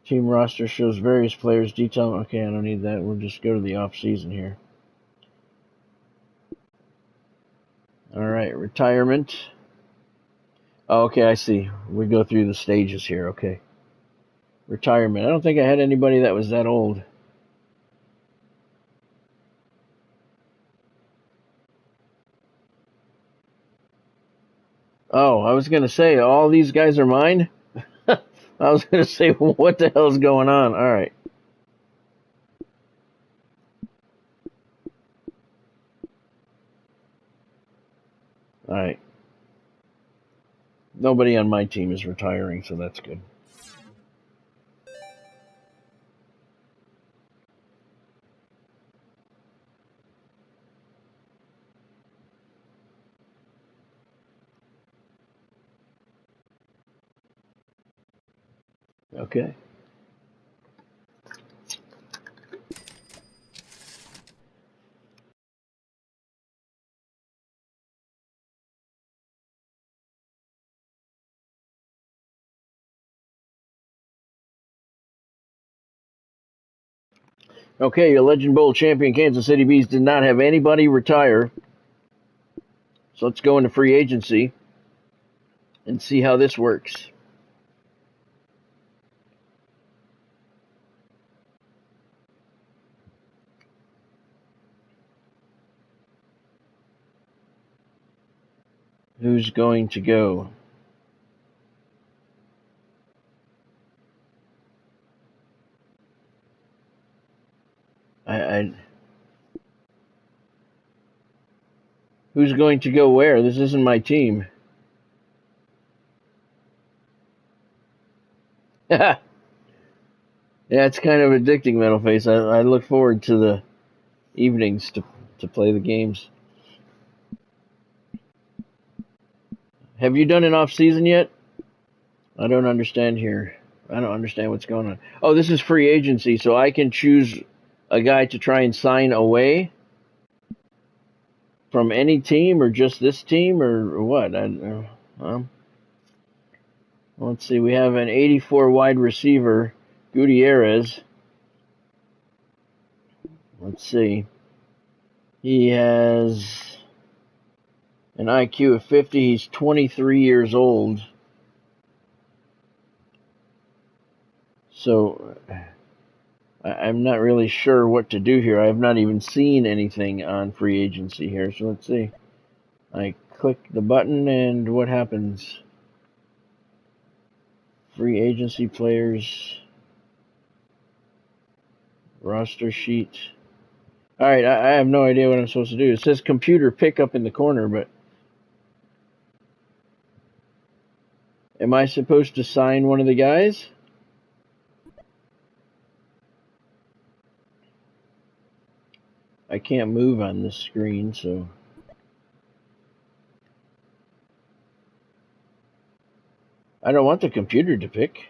Team roster shows various players detail. Okay, I don't need that. We'll just go to the off season here. All right, retirement. Oh, okay, I see. We go through the stages here. Okay. Retirement. I don't think I had anybody that was that old. Oh, I was going to say, all these guys are mine? I was going to say, what the hell's going on? All right. All right. Nobody on my team is retiring, so that's good. Okay. Okay, your Legend Bowl champion Kansas City Bees did not have anybody retire. So let's go into free agency and see how this works. Who's going to go? Who's going to go where? This isn't my team. Yeah, it's kind of addicting, Metal Face. I look forward to the evenings to play the games. Have you done an off season yet? I don't understand here. I don't understand what's going on. Oh, this is free agency, so I can choose a guy to try and sign away from any team, or just this team, or what? Let's see. We have an 84 wide receiver, Gutierrez. Let's see. He has an IQ of 50. He's 23 years old. So I'm not really sure what to do here. I have not even seen anything on free agency here. So let's see. I click the button and what happens? Free agency players. Roster sheet. Alright, I have no idea what I'm supposed to do. It says computer pick up in the corner, but am I supposed to sign one of the guys? I can't move on this screen, so... I don't want the computer to pick.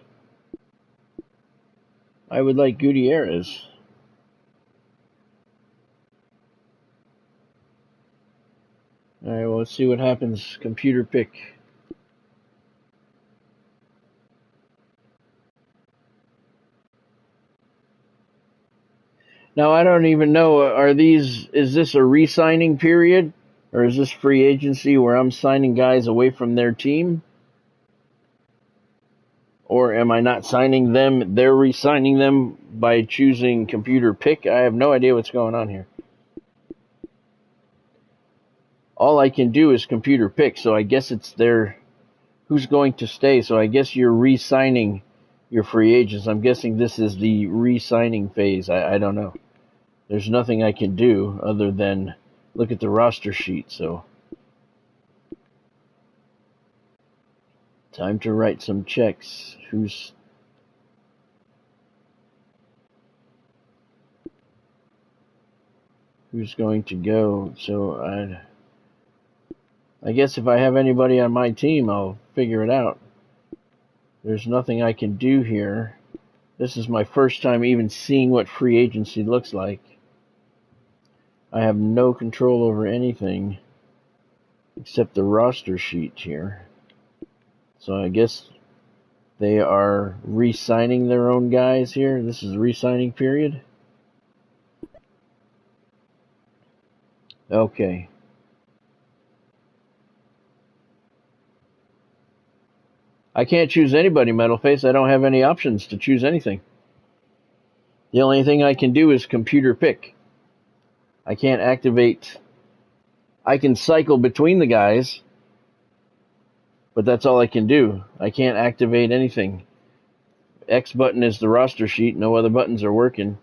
I would like Gutierrez. Alright, well, let's see what happens. Computer pick. Now, I don't even know, is this a re-signing period? Or is this free agency where I'm signing guys away from their team? Or am I not signing them, they're re-signing them by choosing computer pick? I have no idea what's going on here. All I can do is computer pick, so I guess it's their... Who's going to stay? So I guess you're re-signing your free agents. I'm guessing this is the re-signing phase. I don't know. There's nothing I can do other than look at the roster sheet, so... Time to write some checks. Who's going to go? So I guess if I have anybody on my team, I'll figure it out. There's nothing I can do here. This is my first time even seeing what free agency looks like. I have no control over anything except the roster sheet here. So I guess They are re-signing their own guys here. This is the re-signing period. Okay. I can't choose anybody, Metalface. I don't have any options to choose anything. The only thing I can do is computer pick. I can't activate. I can cycle between the guys, but that's all I can do. I can't activate anything. X button is the roster sheet. No other buttons are working.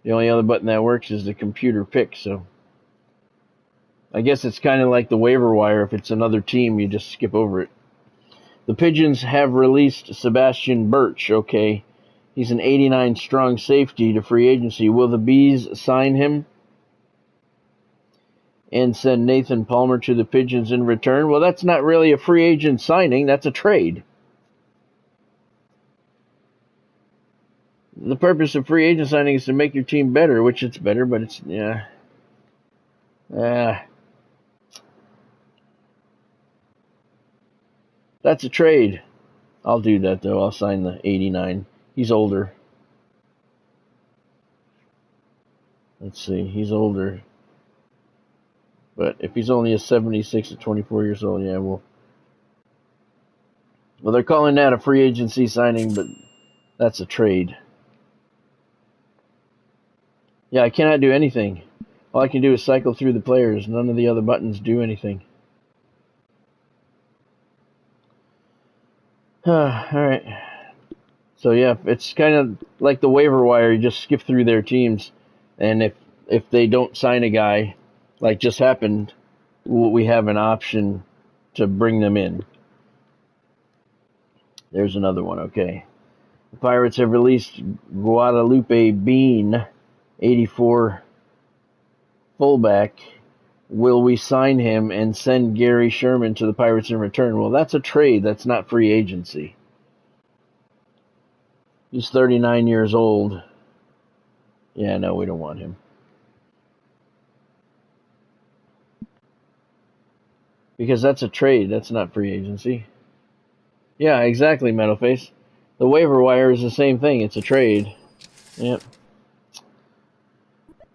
The only other button that works is the computer pick. So I guess it's kind of like the waiver wire. If it's another team, you just skip over it. The Pigeons have released Sebastian Birch. Okay, he's an 89 strong safety to free agency. Will the Bees sign him and send Nathan Palmer to the Pigeons in return? Well, that's not really a free agent signing. That's a trade. The purpose of free agent signing is to make your team better, which it's better, but it's, yeah. That's a trade. I'll do that, though. I'll sign the 89. He's older. Let's see. He's older. But if he's only a 76 at 24 years old, yeah, well, they're calling that a free agency signing, but that's a trade. Yeah, I cannot do anything. All I can do is cycle through the players. None of the other buttons do anything. Alright. So yeah, it's kind of like the waiver wire. You just skip through their teams. And if they don't sign a guy, like just happened, we have an option to bring them in. There's another one, okay. The Pirates have released Guadalupe Bean, 84 fullback. Will we sign him and send Gary Sherman to the Pirates in return? Well, that's a trade. That's not free agency. He's 39 years old. Yeah, no, we don't want him. Because that's a trade. That's not free agency. Yeah, exactly, Metalface. The waiver wire is the same thing. It's a trade. Yep.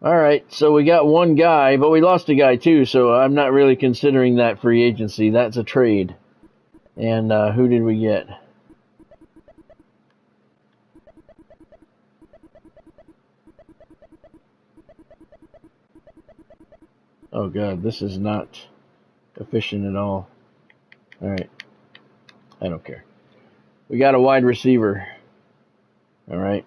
Alright, so we got one guy, but we lost a guy too, so I'm not really considering that free agency. That's a trade. And who did we get? Oh god, this is not efficient at all. Alright. I don't care. We got a wide receiver. Alright.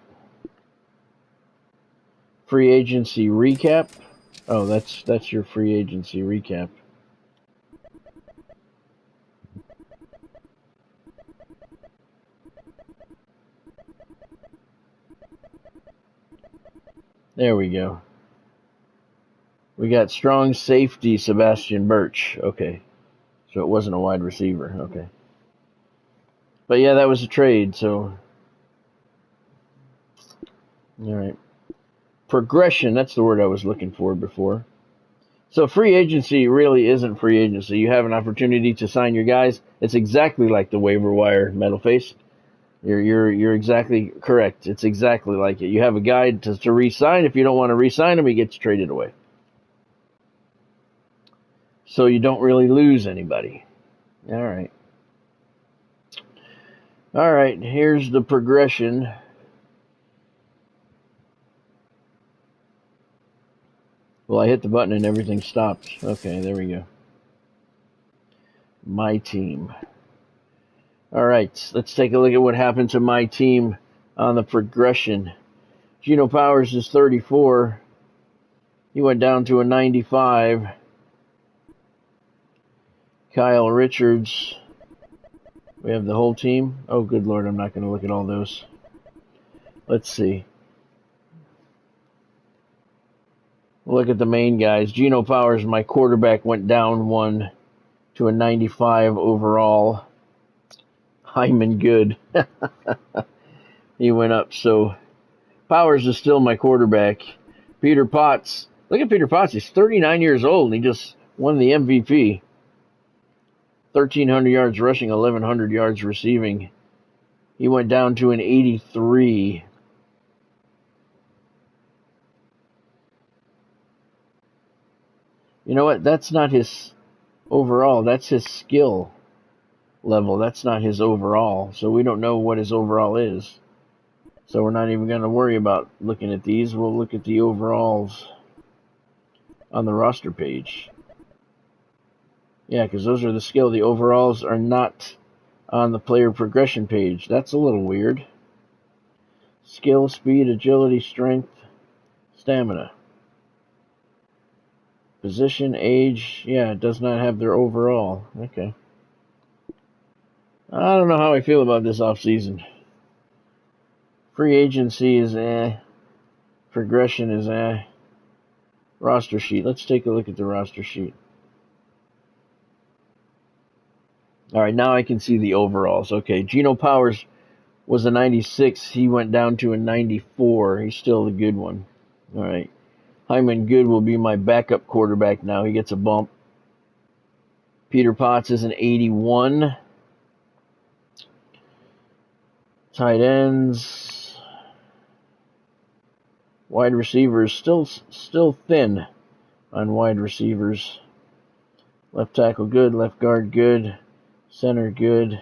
Free agency recap. Oh, that's your free agency recap. There we go. We got strong safety Sebastian Birch. Okay. So it wasn't a wide receiver. Okay. But yeah, that was a trade, so. Alright. Progression, that's the word I was looking for before. So free agency really isn't free agency. You have an opportunity to sign your guys. It's exactly like the waiver wire, Metalface. You're exactly correct. It's exactly like it. You have a guy to re-sign. If you don't want to re-sign him, he gets traded away. So you don't really lose anybody. Alright. Alright, here's the progression. Well, I hit the button and everything stopped. Okay, there we go. My team. Alright, let's take a look at what happened to my team on the progression. Geno Powers is 34. He went down to a 95. Kyle Richards. We have the whole team. Oh, good Lord, I'm not going to look at all those. Let's see. Look at the main guys. Geno Powers, my quarterback, went down one to a 95 overall. Hyman Good. He went up. So Powers is still my quarterback. Peter Potts. Look at Peter Potts. He's 39 years old, and he just won the MVP. 1,300 yards rushing, 1,100 yards receiving. He went down to an 83. You know what? That's not his overall. That's his skill level. That's not his overall. So we don't know what his overall is. So we're not even going to worry about looking at these. We'll look at the overalls on the roster page. Yeah, because those are the skill. The overalls are not on the player progression page. That's a little weird. Skill, speed, agility, strength, stamina. Position, age, yeah, it does not have their overall. Okay. I don't know how I feel about this offseason. Free agency is Progression is Roster sheet. Let's take a look at the roster sheet. Alright, now I can see the overalls. Okay, Geno Powers was a 96. He went down to a 94. He's still the good one. Alright. Hyman Good will be my backup quarterback now. He gets a bump. Peter Potts is an 81. Tight ends. Wide receivers still thin on wide receivers. Left tackle good, left guard good, center good.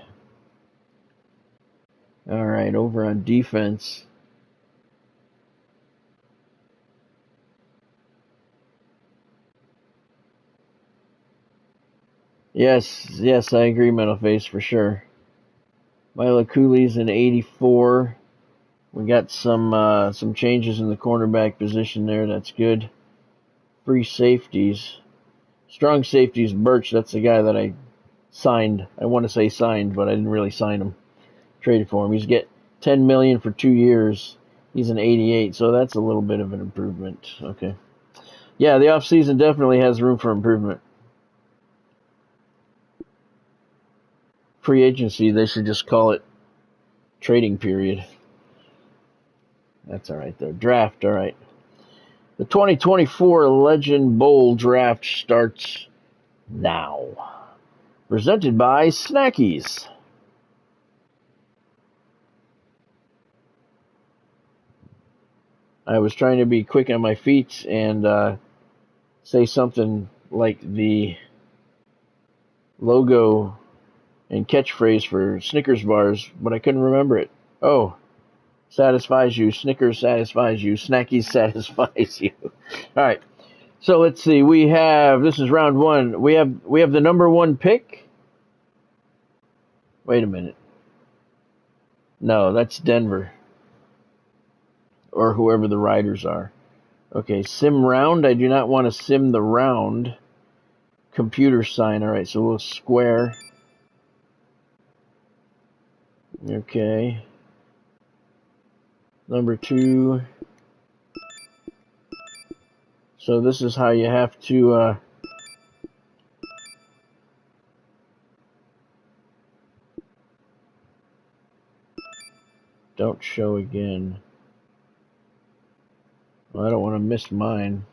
All right, over on defense. Yes, I agree, Metal Face, for sure. Milo Cooley's an 84. We got some changes in the cornerback position there. That's good. Free safeties. Strong safeties, Birch. That's the guy that I signed. I want to say signed, but I didn't really sign him. Traded for him. He's get $10 million for 2 years. He's an 88, so that's a little bit of an improvement. Okay. Yeah, the offseason definitely has room for improvement. Free agency, they should just call it trading period. That's all right, though. Draft, all right. The 2024 Legend Bowl draft starts now. Presented by Snackies. I was trying to be quick on my feet and say something like the logo and catchphrase for Snickers bars, but I couldn't remember it. Oh, satisfies you. Snickers satisfies you. Snackies satisfies you. All right. So let's see. This is round one. We have the number one pick. Wait a minute. No, that's Denver. Or whoever the riders are. Okay, sim round. I do not want to sim the round. Computer sign. All right, so we'll square. Okay. Number 2. So this is how you have to don't show again. Well, I don't want to miss mine.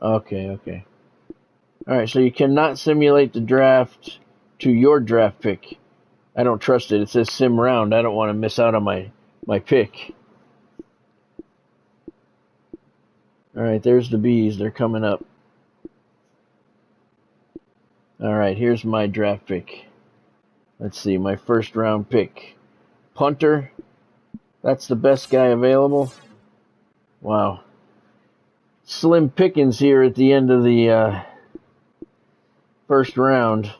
Okay. Alright, so you cannot simulate the draft to your draft pick. I don't trust it. It says sim round. I don't want to miss out on my pick. Alright, there's the bees. They're coming up. Alright, here's my draft pick. Let's see, my first round pick. Punter. That's the best guy available. Wow. Slim pickings here at the end of the first round.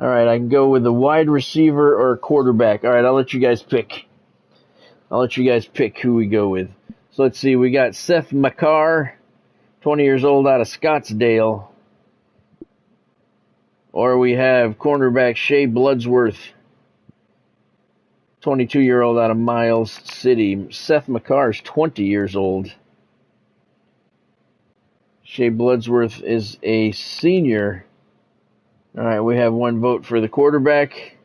Alright, I can go with a wide receiver or a quarterback. Alright, I'll let you guys pick. I'll let you guys pick who we go with. So let's see, we got Seth McCarr, 20 years old out of Scottsdale. Or we have cornerback Shea Bloodsworth, 22-year-old out of Miles City. Seth McCarr is 20 years old. Shea Bloodsworth is a senior. All right, we have one vote for the quarterback.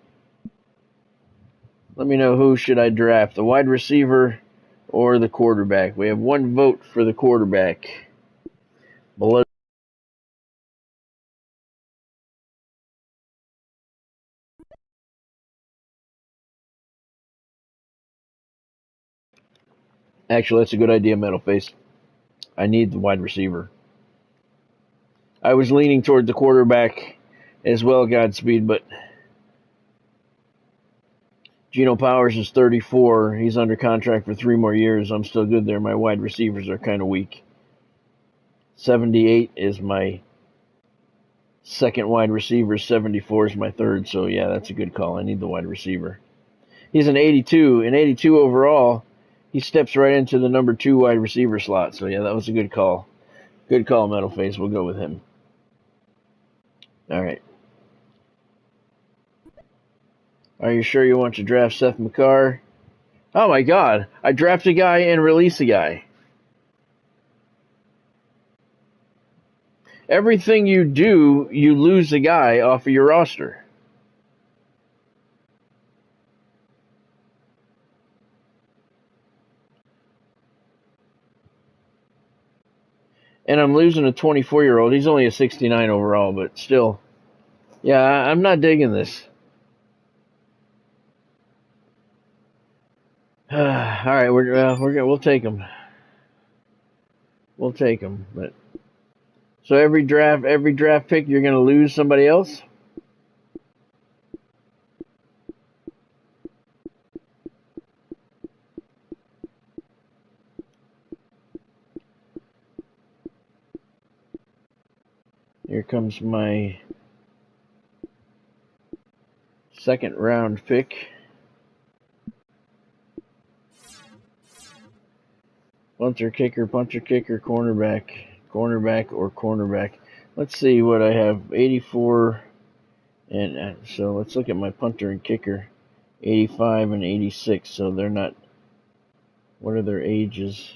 Let me know who should I draft, the wide receiver or the quarterback. We have one vote for the quarterback. Actually, that's a good idea, Metal Face. I need the wide receiver. I was leaning toward the quarterback as well, Godspeed, but Geno Powers is 34. He's under contract for 3 more years. I'm still good there. My wide receivers are kind of weak. 78 is my second wide receiver. 74 is my third. So, yeah, that's a good call. I need the wide receiver. He's an 82. An 82 overall. He steps right into the number 2 wide receiver slot. So, yeah, that was a good call. Good call, Metal Face. We'll go with him. All right. Are you sure you want to draft Seth McCarr? Oh, my God. I draft a guy and release a guy. Everything you do, you lose a guy off of your roster. And I'm losing a 24-year-old. He's only a 69 overall, but still. Yeah, I'm not digging this. All right, we'll take him. We'll take him. But so every draft pick, you're going to lose somebody else. Here comes my second round pick. Punter, kicker, cornerback, or cornerback. Let's see what I have. 84, and so let's look at my punter and kicker. 85 and 86, so they're not. What are their ages?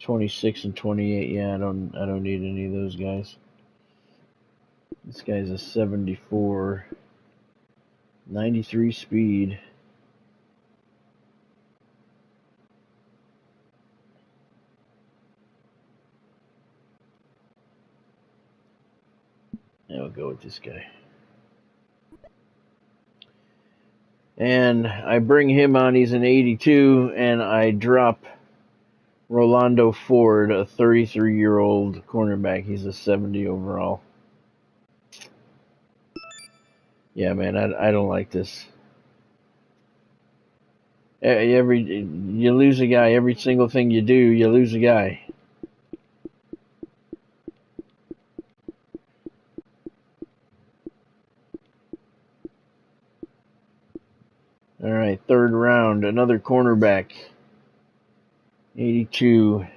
.26 and 28. Yeah, I don't need any of those guys. This guy's a 74, 93 speed. Yeah, we'll go with this guy. And I bring him on. He's an 82, and I drop Rolando Ford, a 33-year-old cornerback. He's a 70 overall. Yeah, man, I don't like this. You lose a guy. Every single thing you do, you lose a guy. All right, third round, another cornerback. 82.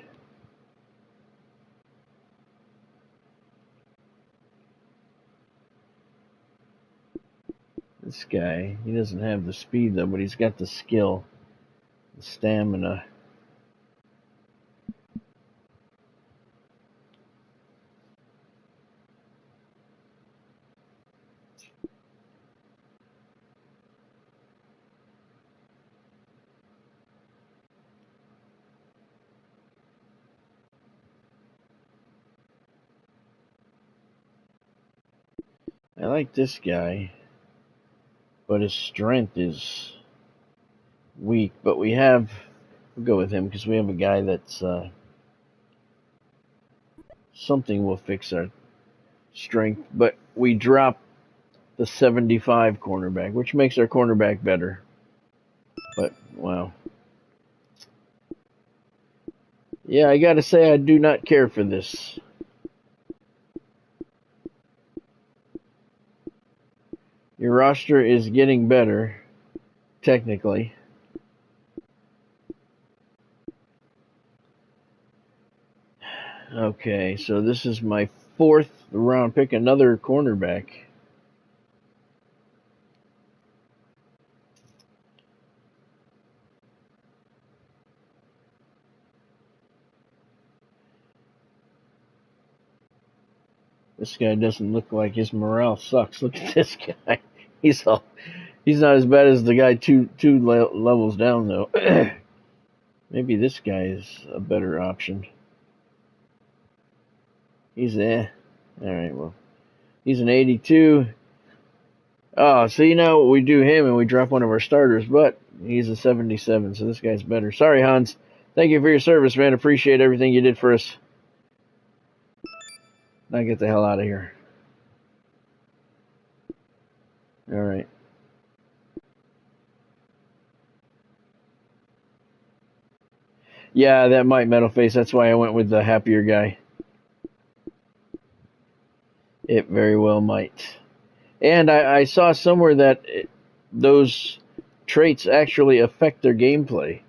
This guy, he doesn't have the speed though, but he's got the skill, the stamina. I like this guy, but his strength is weak. But we'll go with him because we have a guy that's something will fix our strength. But we drop the 75 cornerback, which makes our cornerback better. But wow. Yeah, I gotta say I do not care for this. Your roster is getting better, technically. Okay, so this is my fourth round pick, another cornerback. This guy doesn't look like his morale sucks. Look at this guy. He's not as bad as the guy two levels down though. Maybe this guy is a better option. He's All right, well, he's an 82. Oh, see now we do him and we drop one of our starters, but he's a 77, so this guy's better. Sorry, Hans. Thank you for your service, man. Appreciate everything you did for us. Now get the hell out of here. All right. Yeah, that might metal face. That's why I went with the happier guy. It very well might. And I saw somewhere that those traits actually affect their gameplay.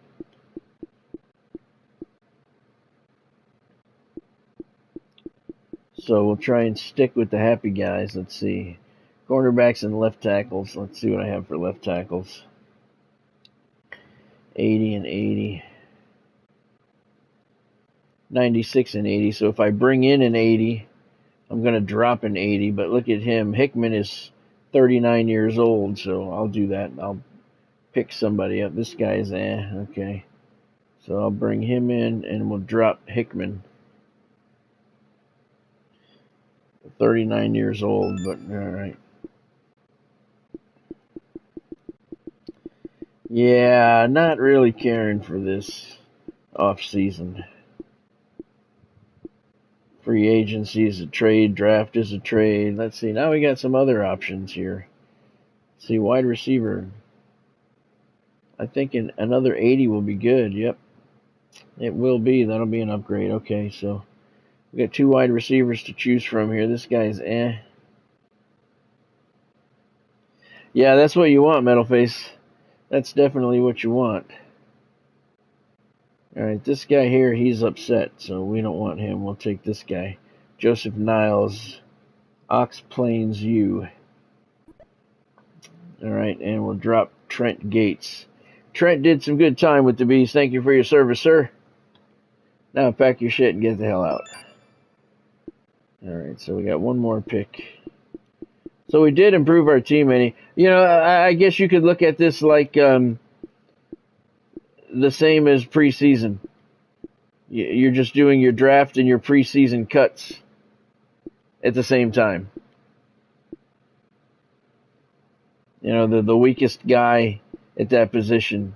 So we'll try and stick with the happy guys. Let's see. Cornerbacks and left tackles. Let's see what I have for left tackles. 80 and 80. 96 and 80. So if I bring in an 80, I'm going to drop an 80. But look at him. Hickman is 39 years old, so I'll do that. I'll pick somebody up. This guy is okay. So I'll bring him in and we'll drop Hickman. 39 years old, but alright. Yeah, not really caring for this off season. Free agency is a trade, draft is a trade. Let's see, now we got some other options here. Let's see, wide receiver. I think another 80 will be good. Yep, it will be. That'll be an upgrade. Okay, so we got 2 wide receivers to choose from here. This guy's Yeah, that's what you want, Metalface. That's definitely what you want. Alright, this guy here, he's upset, so we don't want him. We'll take this guy. Joseph Niles, Ox Plains U. Alright, and we'll drop Trent Gates. Trent did some good time with the Bees. Thank you for your service, sir. Now pack your shit and get the hell out. Alright, so we got one more pick. So we did improve our team, Eddie. You know, I guess you could look at this like the same as preseason. You're just doing your draft and your preseason cuts at the same time. You know, the weakest guy at that position.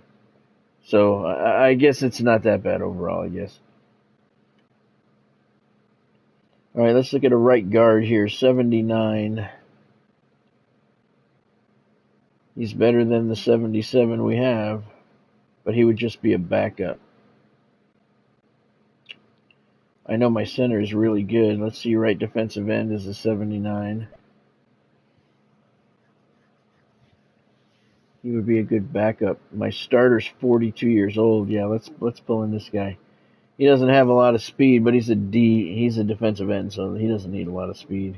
So I guess it's not that bad overall, I guess. All right, let's look at a right guard here, 79. He's better than the 77 we have, but he would just be a backup. I know my center is really good. Let's see, right defensive end is a 79. He would be a good backup. My starter's 42 years old. Yeah, let's pull in this guy. He doesn't have a lot of speed, but he's a defensive end, so he doesn't need a lot of speed.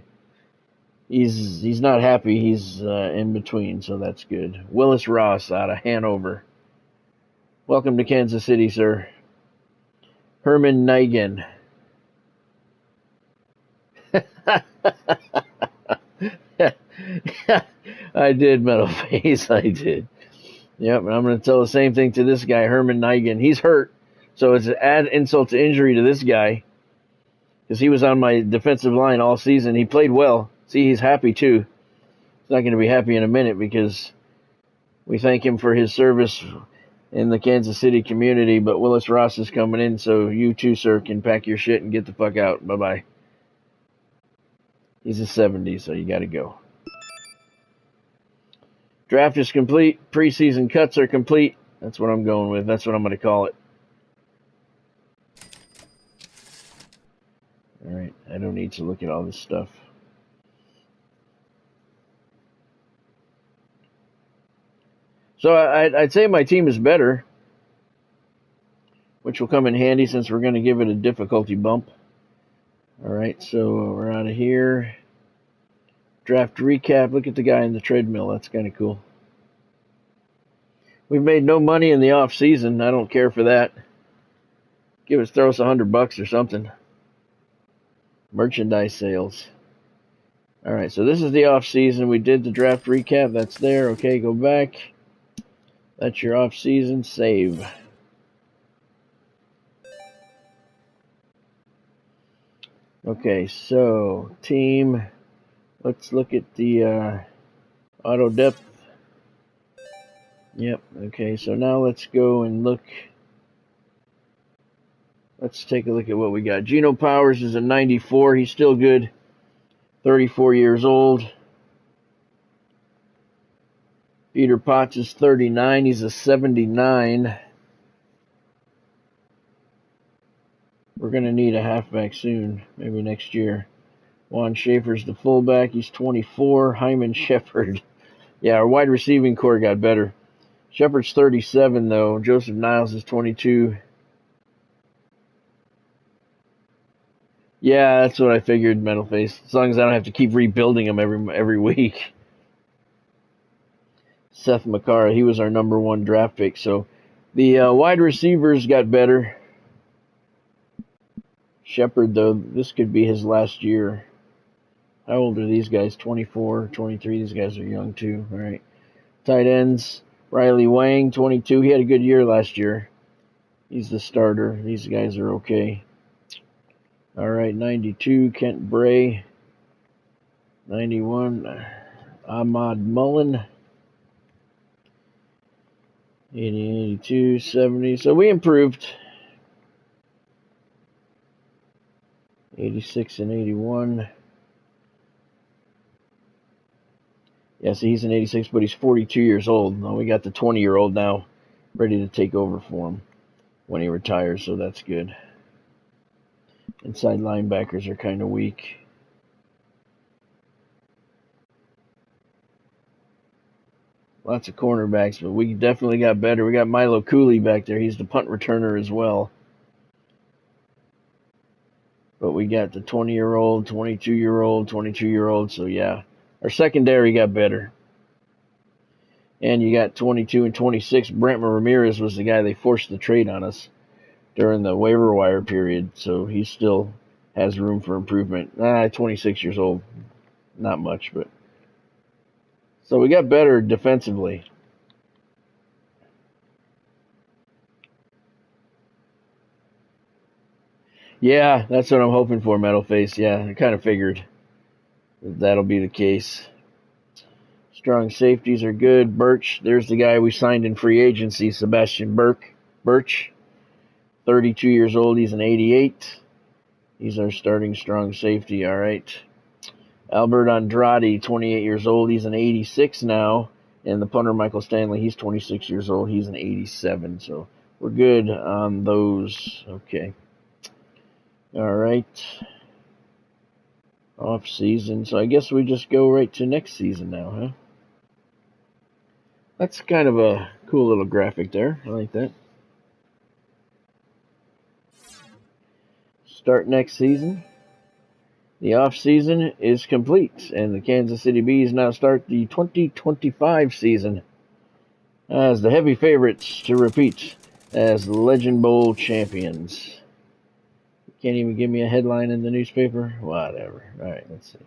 He's not happy. He's in between, so that's good. Willis Ross out of Hanover. Welcome to Kansas City, sir. Herman Nigan. I did, Metalface. I did. Yep, and I'm going to tell the same thing to this guy, Herman Nigan. He's hurt, so it's an add insult to injury to this guy because he was on my defensive line all season. He played well. See, he's happy too. He's not going to be happy in a minute because we thank him for his service in the Kansas City community, but Willis Ross is coming in, so you too, sir, can pack your shit and get the fuck out. Bye-bye. He's a 70, so you got to go. Draft is complete. Preseason cuts are complete. That's what I'm going with. That's what I'm going to call it. All right. I don't need to look at all this stuff. So I'd say my team is better, which will come in handy since we're going to give it a difficulty bump. All right. So we're out of here. Draft recap. Look at the guy in the treadmill. That's kind of cool. We've made no money in the off season. I don't care for that. Throw us $100 or something. Merchandise sales. All right, so this is the off season. We did the draft recap. That's there. Okay, go back. That's your off season. Save. Okay, so team. Let's look at the Auto depth. Yep. Okay, so now let's go and look. Let's take a look at what we got. Geno Powers is a 94. He's still good. 34 years old. Peter Potts is 39. He's a 79. We're going to need a halfback soon, maybe next year. Juan Schaefer's the fullback. He's 24. Hyman Shepard. Yeah, our wide receiving core got better. Shepard's 37, though. Joseph Niles is 22. Yeah, that's what I figured, Metal Face. As long as I don't have to keep rebuilding them every week. Seth McCara, he was our #1 draft pick. So the wide receivers got better. Shepard, though, this could be his last year. How old are these guys? 24, 23. These guys are young, too. All right. Tight ends, Riley Wang, 22. He had a good year last year. He's the starter. These guys are okay. All right, 92, Kent Bray. 91, Ahmad Mullen. 80, 82, 70. So we improved. 86 and 81. Yeah, so he's an 86, but he's 42 years old. Now we got the 20-year-old now ready to take over for him when he retires, so that's good. Inside linebackers are kind of weak. Lots of cornerbacks, but we definitely got better. We got Milo Cooley back there. He's the punt returner as well. But we got the 20-year-old, 22-year-old, 22-year-old. So, yeah, our secondary got better. And you got 22 and 26. Brent Ramirez was the guy they forced the trade on us during the waiver wire period. So he still has room for improvement. 26 years old. Not much, but. So we got better defensively. Yeah, that's what I'm hoping for, Metal Face. Yeah, I kind of figured that'll be the case. Strong safeties are good. Birch, there's the guy we signed in free agency, Sebastian Birch, 32 years old. He's an 88. He's our starting strong safety, all right. Albert Andrade, 28 years old. He's an 86 now. And the punter, Michael Stanley, he's 26 years old. He's an 87. So we're good on those. Okay. All right. Off season. So I guess we just go right to next season now, huh? That's kind of a cool little graphic there. I like that. Start next season. The off season is complete, and the Kansas City Bees now start the 2025 season as the heavy favorites to repeat as Legend Bowl champions. Can't even give me a headline in the newspaper? Whatever. All right, let's see.